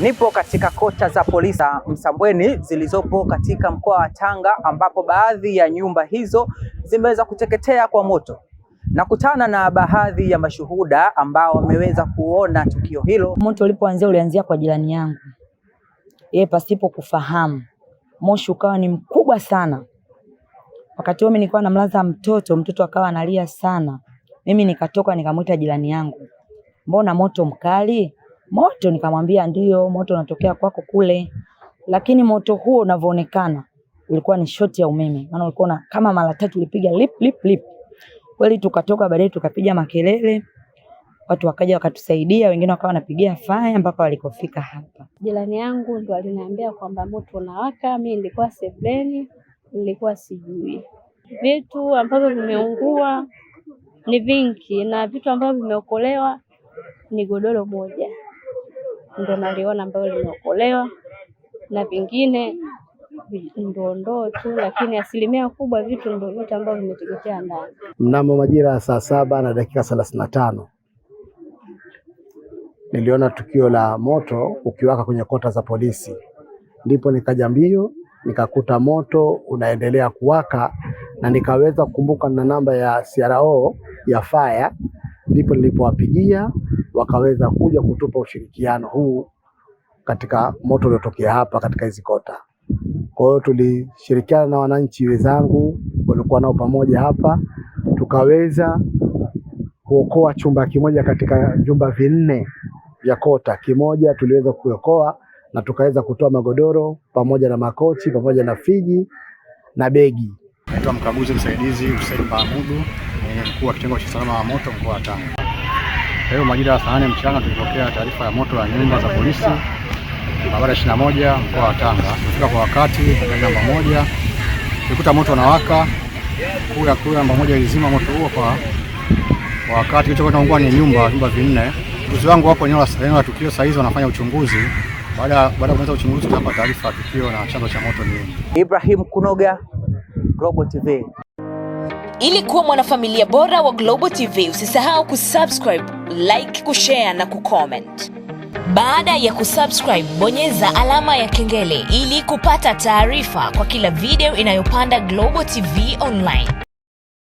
Nipo katika kota za polisi Msambweni zilizopo katika mkoa wa Tanga, ambapo baadhi ya nyumba hizo zimeweza kuteketea kwa moto. Nakutana na baadhi ya mashuhuda ambao wameweza kuona tukio hilo. Moto ulianzia kwa jirani yangu, yeye pasipo kufahamu. Moshi ukawa ni mkubwa sana. Wakati huo mimi nilikuwa namlaza mtoto akawa analia sana. Mimi nikatoka nikamwita jirani yangu, mbona moto mkali? Moto, nikamwambia ndio, moto unatokea kwako kule. Lakini moto huo unavyoonekana ulikuwa ni shoti ya umeme. Maana ulikuwa kama mara 3 ulipiga lip. Kweli tukatoka baadaye tukapiga makelele. Watu wakaja wakatusaidia, wengine wakawa wanapigia fire mpaka walikofika hapa. Jirani yangu ndo aliniambia kwamba moto unawaka, mimi nilikuwa sebleni, nilikuwa sijui. Vitu ambavyo vimeungua ni vingi na vitu ambavyo vimeokolewa ni godoro moja. Ndio naliona ambalo limeokolewa na vingine ndoo tu, lakini asilimia kubwa vitu ndio vitu ambavyo vimeteketea ndani. Mnamo majira ya saa 7:35 niliona tukio la moto ukiwaka kwenye kota za polisi. Ndipo nikaja mbio nikakuta moto unaendelea kuwaka na nikaweza kukumbuka na namba ya CRO ya fire. Ndipo nilipowapigia wakaweza kuja kutupa ushirikiano huu katika moto uliotokea hapa katika hizo kota. Kwa hiyo tulishirikiana na wananchi wenzangu walikuwa nao pamoja hapa, tukaweza kuokoa chumba kimoja katika vyumba 4 vya kota. Kimoja tuliweza kuokoa na tukaweza kutoa magodoro pamoja na makochi pamoja na friji na begi. Naitwa mkaguzi msaidizi Hussein Mahmudu, mkuu wa kitengo cha usalama wa moto mkoa wa Tanga. Leo majira ya saa 4 mchana tulipokea taarifa ya moto ya nyumba za polisi barabara 21 mkoa wa Tanga. Tulifika kwa wakati kwa namba 1. Tulikuta moto unawaka. Kule namba 1 ilizima moto huo kwa wakati. Kilichokuwa ni nyumba 4. Watumishi wangu wapo eneo la tukio saa hizo wanafanya uchunguzi. Baada ya kuanza uchunguzi tutapa taarifa ya tukio na chanzo cha moto ni. Ibrahim Kunoga, Global TV. Ili kuwa mwanafamilia bora wa Global TV, usisahau kusubscribe, like, kushare na kucomment. Baada ya kusubscribe, bonyeza alama ya kengele ili kupata taarifa kwa kila video inayopanda Global TV Online.